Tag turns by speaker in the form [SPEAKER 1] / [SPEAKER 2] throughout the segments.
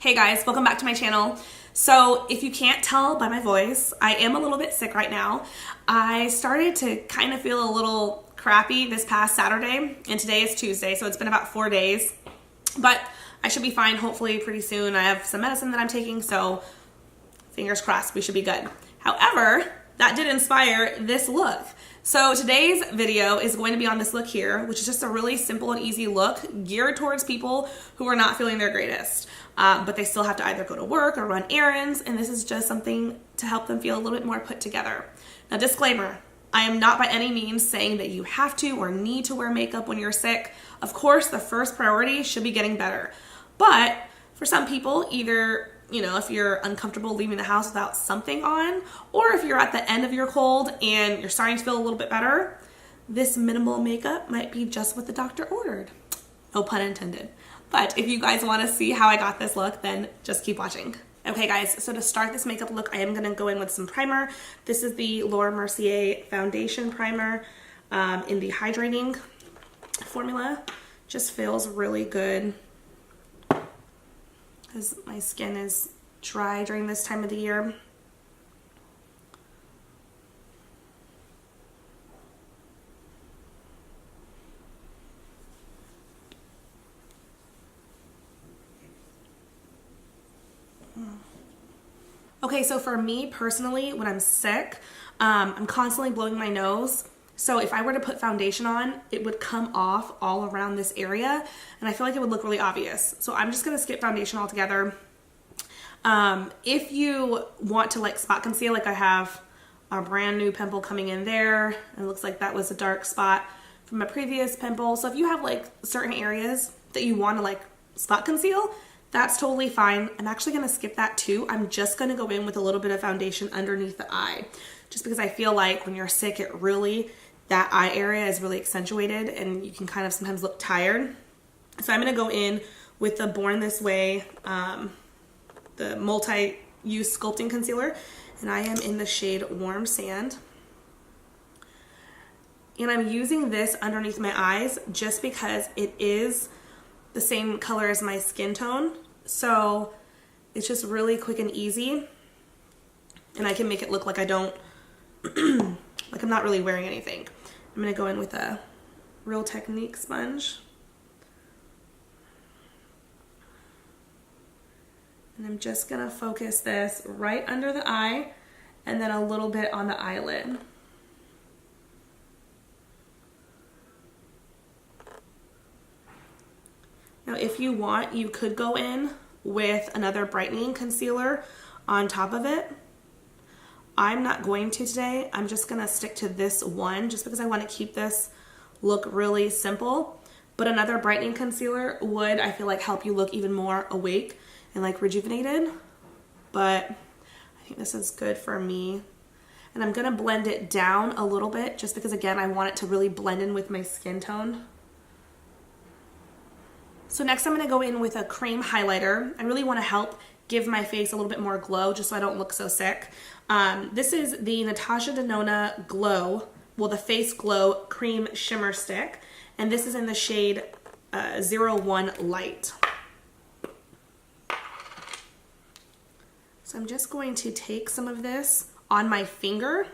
[SPEAKER 1] Hey guys, welcome back to my channel. So if you can't tell by my voice, I am a little bit sick right now. I started to kind of feel a little crappy this past Saturday, and today is Tuesday, so it's been about 4 days. But I should be fine hopefully pretty soon. I have some medicine that I'm taking, so fingers crossed we should be good. However, that did inspire this look. So today's video is going to be on this look here, which is just a really simple and easy look geared towards people who are not feeling their greatest. But they still have to either go to work or run errands, and this is just something to help them feel a little bit more put together. Now, disclaimer, I am not by any means saying that you have to or need to wear makeup when you're sick. Of course, the first priority should be getting better. But for some people, either, you know, if you're uncomfortable leaving the house without something on, or if you're at the end of your cold and you're starting to feel a little bit better, this minimal makeup might be just what the doctor ordered. No pun intended. But if you guys want to see how I got this look, then just keep watching. Okay guys, so to start this makeup look, I am going to go in with some primer. This is the Laura Mercier foundation primer in the Hydrating formula. Just feels really good because my skin is dry during this time of the year. Okay, so for me personally, when I'm sick, I'm constantly blowing my nose. So if I were to put foundation on, it would come off all around this area, and I feel like it would look really obvious. So I'm just gonna skip foundation altogether. If you want to like spot conceal, like I have a brand new pimple coming in there, and it looks like that was a dark spot from a previous pimple. So if you have like certain areas that you want to like spot conceal, that's totally fine. I'm actually going to skip that too. I'm just going to go in with a little bit of foundation underneath the eye, just because I feel like when you're sick, that eye area is really accentuated and you can kind of sometimes look tired. So I'm going to go in with the Born This Way, the multi-use sculpting concealer, and I am in the shade Warm Sand. And I'm using this underneath my eyes just because it is the same color as my skin tone. So it's just really quick and easy, and I can make it look like I don't, like I'm not really wearing anything. I'm gonna go in with a Real Technique sponge. And I'm just gonna focus this right under the eye and then a little bit on the eyelid. Now, if you want, you could go in with another brightening concealer on top of it. I'm not going to today. I'm just gonna stick to this one just because I want to keep this look really simple. But another brightening concealer would, I feel like, help you look even more awake and like rejuvenated. But I think this is good for me. And I'm gonna blend it down a little bit just because, again, I want it to really blend in with my skin tone. So next I'm going to go in with a cream highlighter. I really want to help give my face a little bit more glow just so I don't look so sick. This is the Natasha Denona Glow, well, the Face Glow Cream Shimmer Stick, and this is in the shade 01 Light. So I'm just going to take some of this on my finger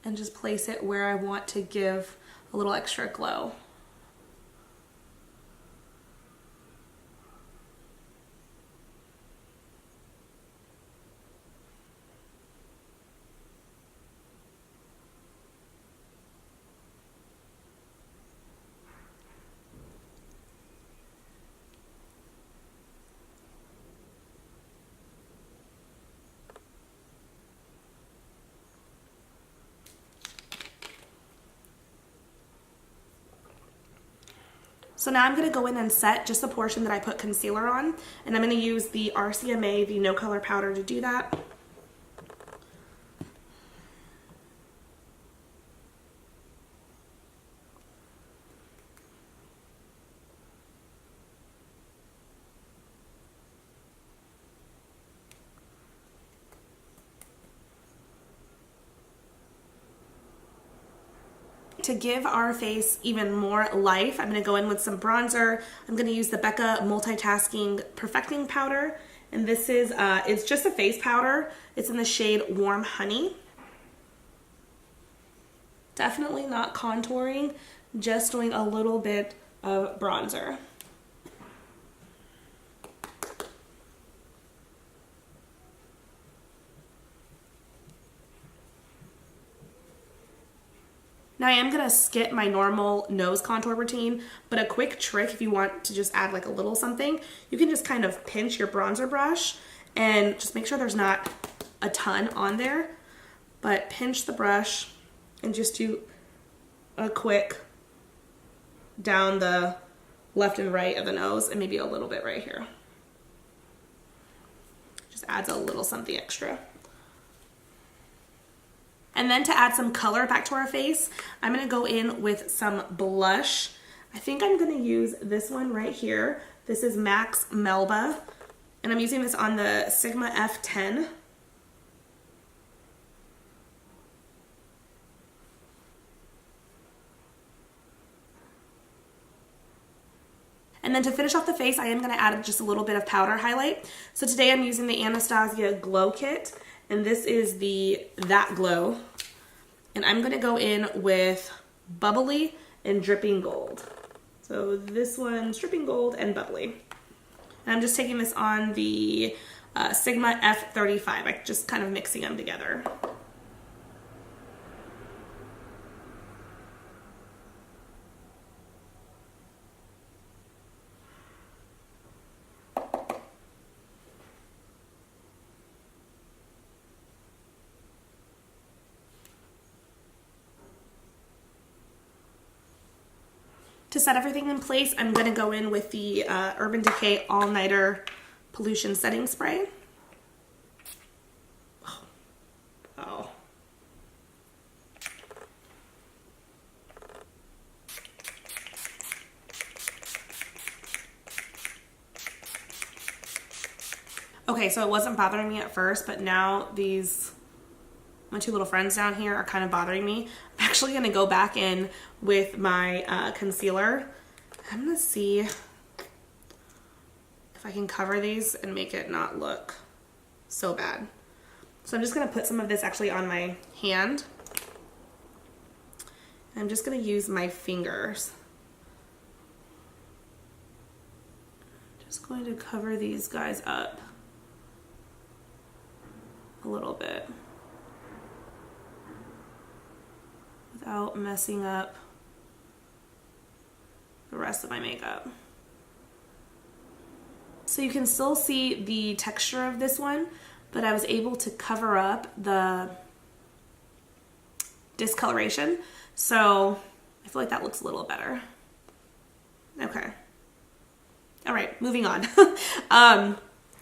[SPEAKER 1] and just place it where I want to give a little extra glow. So now I'm going to go in and set just the portion that I put concealer on, and I'm going to use the RCMA, the No Color Powder, to do that. to give our face even more life, I'm going to go in with some bronzer. I'm going to use the Becca Multitasking Perfecting Powder. And this is, it's just a face powder. It's in the shade Warm Honey. Definitely not contouring, just doing a little bit of bronzer. Now I am going to skip my normal nose contour routine, but a quick trick if you want to just add like a little something, you can just kind of pinch your bronzer brush and just make sure there's not a ton on there, but pinch the brush and just do a quick down the left and right of the nose and maybe a little bit right here. Just adds a little something extra. And then to add some color back to our face, I'm going to go in with some blush. I think I'm going to use this one right here. This is M.A.C Melba, and I'm using this on the Sigma F10. And then to finish off the face, I am going to add just a little bit of powder highlight. So today I'm using the Anastasia Glow Kit. And this is the That Glow. And I'm going to go in with Bubbly and Dripping Gold. So this one's Dripping Gold and Bubbly. And I'm just taking this on the Sigma F35. I'm just kind of mixing them together. To set everything in place, I'm going to go in with the Urban Decay All Nighter Pollution Setting Spray. Oh. Okay, so it wasn't bothering me at first, but now my two little friends down here are kind of bothering me. I'm actually going to go back in with my concealer. I'm going to see if I can cover these and make it not look so bad. So I'm just going to put some of this actually on my hand. And I'm just going to use my fingers. Just going to cover these guys up a little bit, without messing up the rest of my makeup. So you can still see the texture of this one, but I was able to cover up the discoloration. So I feel like that looks a little better. Okay. All right, moving on.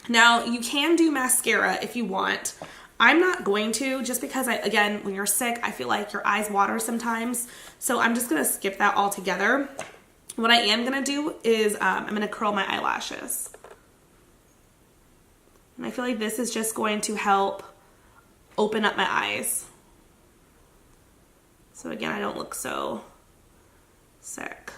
[SPEAKER 1] Now you can do mascara if you want. I'm not going to, just because again, when you're sick, I feel like your eyes water sometimes. So I'm just gonna skip that altogether. What I am gonna do is I'm gonna curl my eyelashes. And I feel like this is just going to help open up my eyes. So again, I don't look so sick.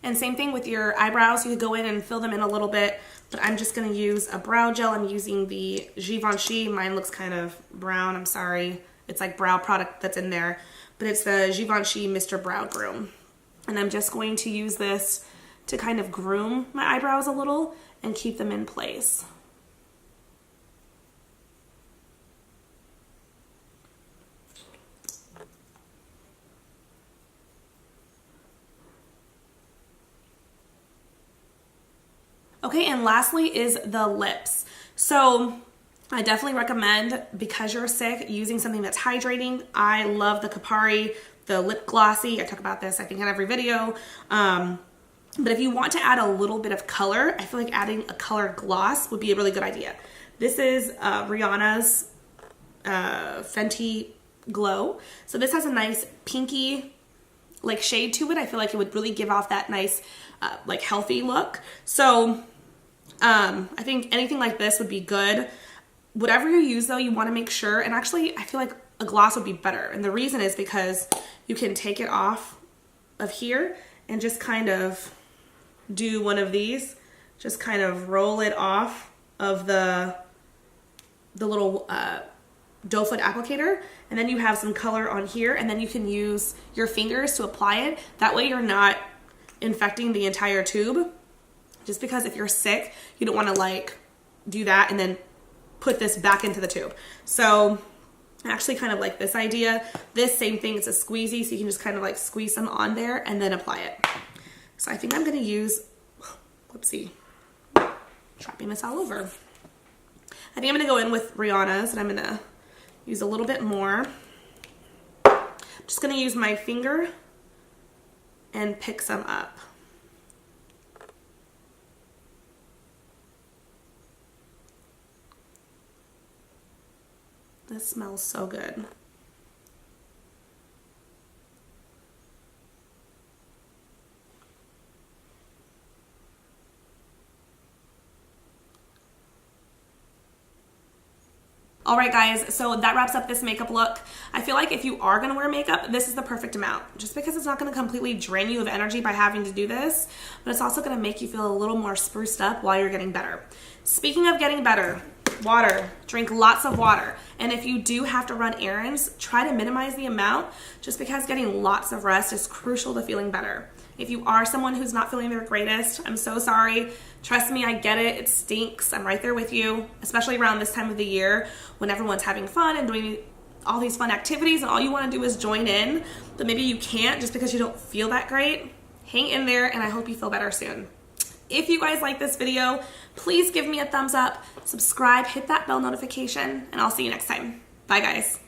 [SPEAKER 1] And same thing with your eyebrows. You could go in and fill them in a little bit, but I'm just going to use a brow gel. I'm using the Givenchy. Mine looks kind of brown. I'm sorry. It's like brow product that's in there, but it's the Givenchy Mr. Brow Groom. And I'm just going to use this to kind of groom my eyebrows a little and keep them in place. Okay, and lastly is the lips. So I definitely recommend, because you're sick, using something that's hydrating. I love the Kopari, the lip glossy. I talk about this, I think, in every video. But if you want to add a little bit of color, I feel like adding a colored gloss would be a really good idea. This is Rihanna's Fenty Glow. So this has a nice pinky like shade to it. I feel like it would really give off that nice like healthy look. So I think anything like this would be good. whatever you use though, you want to make sure, and actually I feel like a gloss would be better. And the reason is because you can take it off of here and just kind of do one of these, just kind of roll it off of the little doe foot applicator, and then you have some color on here, and then you can use your fingers to apply it. That way you're not infecting the entire tube, just because if you're sick, you don't want to like do that and then put this back into the tube. So I actually kind of like this idea. This same thing, it's a squeezy, so you can just kind of like squeeze some on there and then apply it. So I think I'm going to use, whoopsie, dropping this all over. I think I'm going to go in with Rihanna's, and I'm going to use a little bit more. I'm just going to use my finger and pick some up. This smells so good. All right, guys, so that wraps up this makeup look. I feel like if you are gonna wear makeup, this is the perfect amount, just because it's not gonna completely drain you of energy by having to do this, but it's also gonna make you feel a little more spruced up while you're getting better. Speaking of getting better, water. Drink lots of water. And if you do have to run errands, try to minimize the amount, just because getting lots of rest is crucial to feeling better. If you are someone who's not feeling their greatest, I'm so sorry. Trust me, I get it. It stinks. I'm right there with you, especially around this time of the year when everyone's having fun and doing all these fun activities and all you want to do is join in, but maybe you can't just because you don't feel that great. Hang in there, and I hope you feel better soon. If you guys like this video, please give me a thumbs up, subscribe, hit that bell notification, and I'll see you next time. Bye, guys.